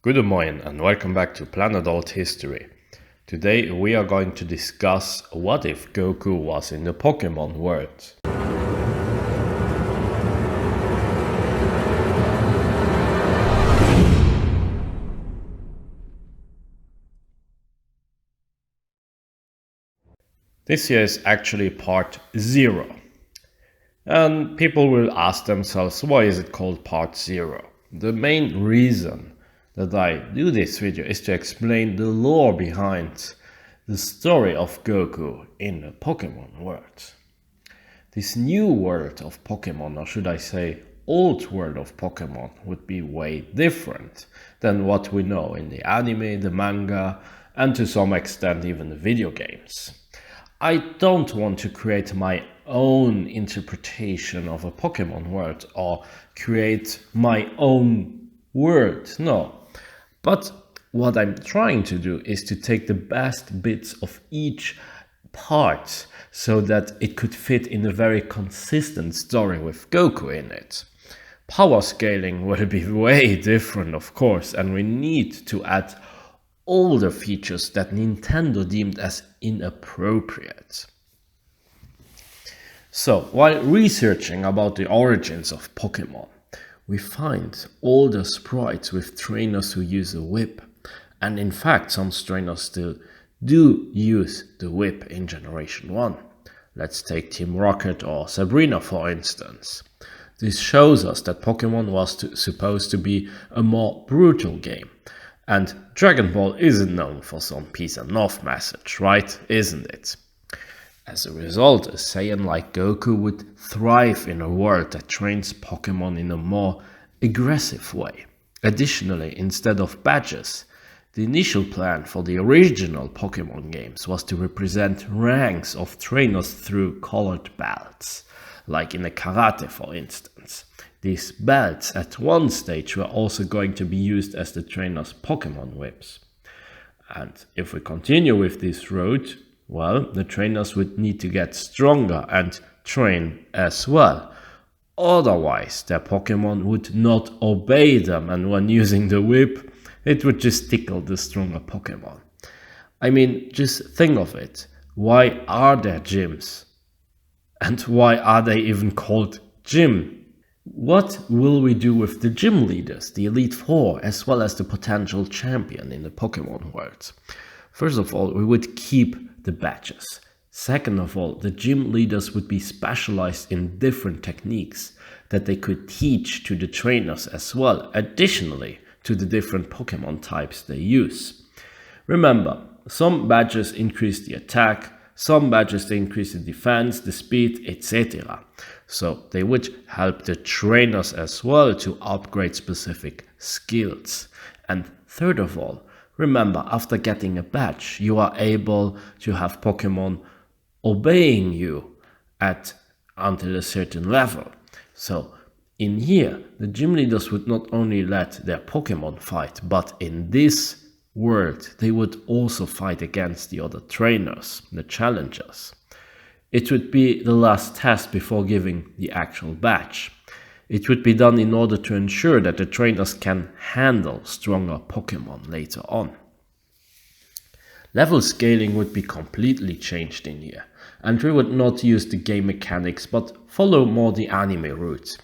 Good morning and welcome back to Planet Althistory. Today we are going to discuss what if Goku was in the Pokemon world. This here is actually part 0. And people will ask themselves, why is it called part 0? The main reason that I do this video is to explain the lore behind the story of Goku in the Pokemon world. This new world of Pokemon, or should I say old world of Pokemon, would be way different than what we know in the anime, the manga, and to some extent even the video games. I don't want to create my own interpretation of a Pokemon world or create my own world, no. But what I'm trying to do is to take the best bits of each part so that it could fit in a very consistent story with Goku in it. Power scaling will be way different, of course, and we need to add all the features that Nintendo deemed as inappropriate. So, while researching about the origins of Pokemon, we find older sprites with trainers who use a whip, and in fact some trainers still do use the whip in Generation 1. Let's take Team Rocket or Sabrina for instance. This shows us that Pokemon was supposed to be a more brutal game. And Dragon Ball isn't known for some peace and love message, right? Isn't it? As a result, a Saiyan like Goku would thrive in a world that trains Pokemon in a more aggressive way. Additionally, instead of badges, the initial plan for the original Pokemon games was to represent ranks of trainers through colored belts, like in a karate for instance. These belts at one stage were also going to be used as the trainer's Pokemon whips. And if we continue with this route, well, the trainers would need to get stronger and train as well. Otherwise, their Pokemon would not obey them, and when using the whip, it would just tickle the stronger Pokemon. I mean, just think of it. Why are there gyms? And why are they even called gym? What will we do with the gym leaders, the Elite Four, as well as the potential champion in the Pokemon world? First of all, we would keep the badges. Second of all, the gym leaders would be specialized in different techniques that they could teach to the trainers as well, additionally to the different Pokemon types they use. Remember, some badges increase the attack, some badges they increase the defense, the speed, etc. So they would help the trainers as well to upgrade specific skills. And third of all, remember, after getting a badge, you are able to have Pokemon obeying you until a certain level. So in here, the gym leaders would not only let their Pokemon fight, but in this world, they would also fight against the other trainers, the challengers. It would be the last test before giving the actual badge. It would be done in order to ensure that the trainers can handle stronger Pokemon later on. Level scaling would be completely changed in here, and we would not use the game mechanics but follow more the anime route.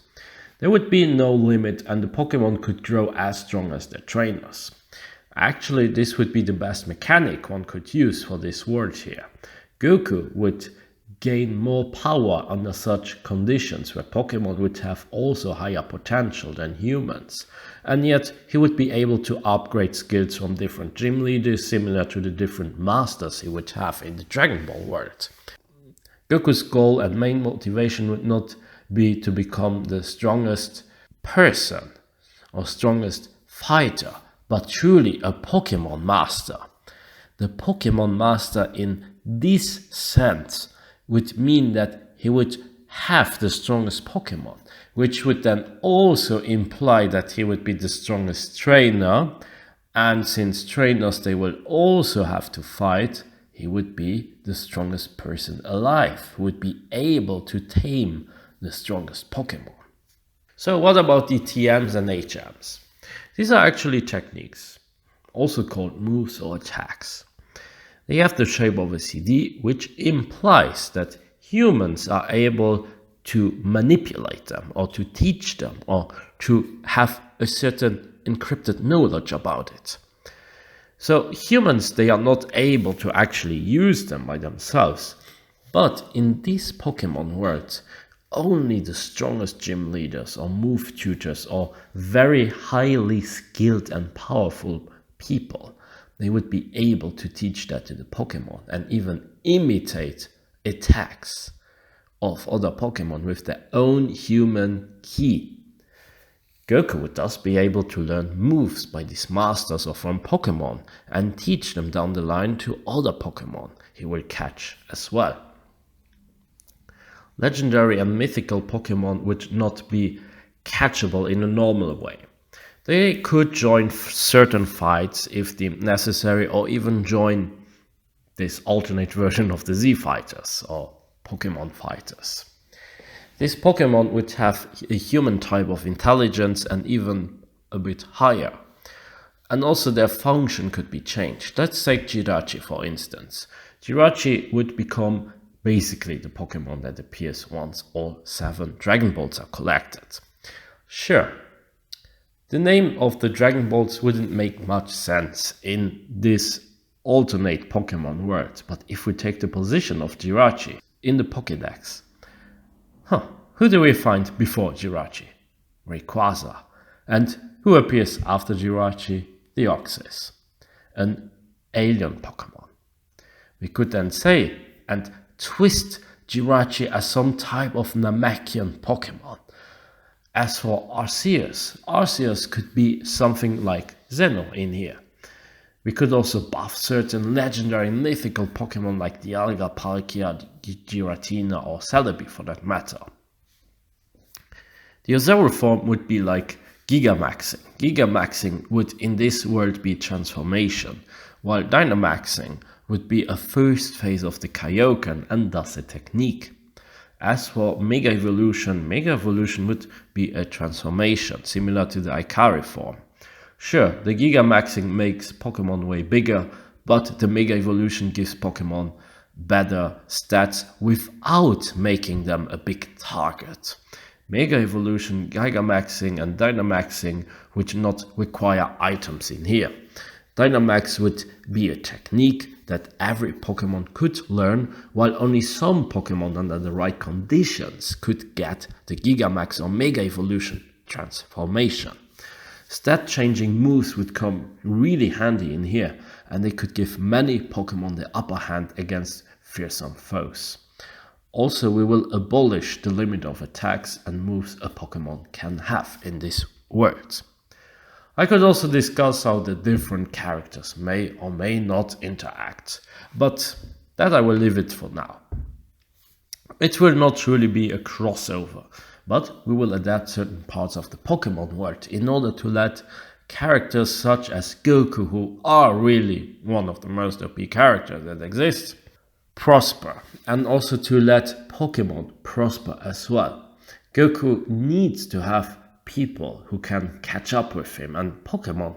There would be no limit and the Pokemon could grow as strong as their trainers. Actually, this would be the best mechanic one could use for this world here. Goku would gain more power under such conditions where Pokemon would have also higher potential than humans. And yet, he would be able to upgrade skills from different gym leaders similar to the different masters he would have in the Dragon Ball world. Goku's goal and main motivation would not be to become the strongest person or strongest fighter, but truly a Pokemon master. The Pokemon master in this sense would mean that he would have the strongest Pokemon, which would then also imply that he would be the strongest trainer, and since trainers they will also have to fight, he would be the strongest person alive, who would be able to tame the strongest Pokemon. So what about the TMs and HMs? These are actually techniques, also called moves or attacks. They have the shape of a CD, which implies that humans are able to manipulate them or to teach them or to have a certain encrypted knowledge about it. So humans, they are not able to actually use them by themselves. But in this Pokemon world, only the strongest gym leaders or move tutors or very highly skilled and powerful people, they would be able to teach that to the Pokemon and even imitate attacks of other Pokemon with their own human ki. Goku would thus be able to learn moves by these masters or from Pokemon and teach them down the line to other Pokemon he will catch as well. Legendary and mythical Pokemon would not be catchable in a normal way. They could join certain fights if deemed necessary, or even join this alternate version of the Z fighters or Pokemon fighters. This Pokemon would have a human type of intelligence and even a bit higher. And also their function could be changed. Let's take Jirachi for instance. Jirachi would become basically the Pokemon that appears once all 7 Dragon Balls are collected. Sure, the name of the Dragon Balls wouldn't make much sense in this alternate Pokemon world, but if we take the position of Jirachi in the Pokédex, who do we find before Jirachi? Rayquaza. And who appears after Jirachi? Deoxys, an alien Pokemon. We could then say and twist Jirachi as some type of Namekian Pokemon. As for Arceus, Arceus could be something like Zeno in here. We could also buff certain legendary and mythical Pokemon like Dialga, Palkia, Giratina or Celebi for that matter. The Zero form would be like Gigamaxing. Gigamaxing would in this world be transformation, while Dynamaxing would be a first phase of the Kaioken and thus a technique. As for Mega Evolution would be a transformation, similar to the Ikari form. Sure, the Gigamaxing makes Pokemon way bigger, but the Mega Evolution gives Pokemon better stats without making them a big target. Mega Evolution, Gigamaxing and Dynamaxing would not require items in here. Dynamax would be a technique that every Pokemon could learn, while only some Pokemon under the right conditions could get the Gigamax or Mega Evolution transformation. Stat changing moves would come really handy in here, and they could give many Pokemon the upper hand against fearsome foes. Also, we will abolish the limit of attacks and moves a Pokemon can have in this world. I could also discuss how the different characters may or may not interact, but that I will leave it for now. It will not truly be a crossover, but we will adapt certain parts of the Pokemon world in order to let characters such as Goku, who are really one of the most OP characters that exist, prosper, and also to let Pokemon prosper as well. Goku needs to have people who can catch up with him, and Pokemon,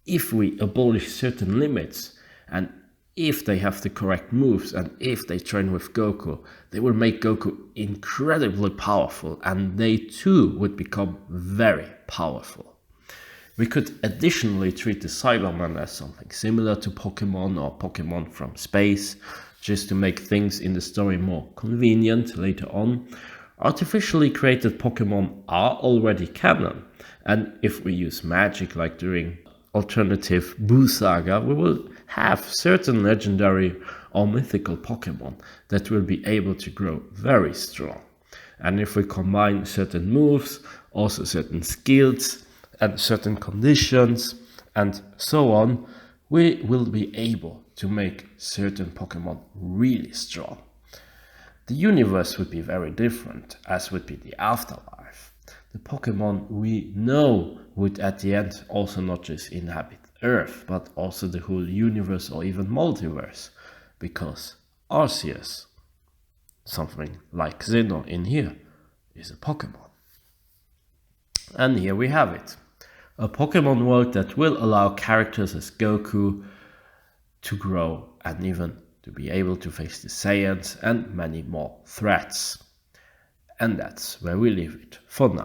if we abolish certain limits and if they have the correct moves and if they train with Goku, they will make Goku incredibly powerful, and they too would become very powerful. We could additionally treat the Cybermen as something similar to Pokemon or Pokemon from space, just to make things in the story more convenient later on. Artificially created Pokemon are already canon, and if we use magic like during alternative Boo Saga, we will have certain legendary or mythical Pokemon that will be able to grow very strong. And if we combine certain moves, also certain skills and certain conditions and so on, we will be able to make certain Pokemon really strong. The universe would be very different, as would be the afterlife. The Pokemon we know would at the end also not just inhabit Earth, but also the whole universe or even multiverse, because Arceus, something like Xeno in here, is a Pokemon. And here we have it. A Pokemon world that will allow characters as Goku to grow and even to be able to face the Saiyans and many more threats. And that's where we leave it for now.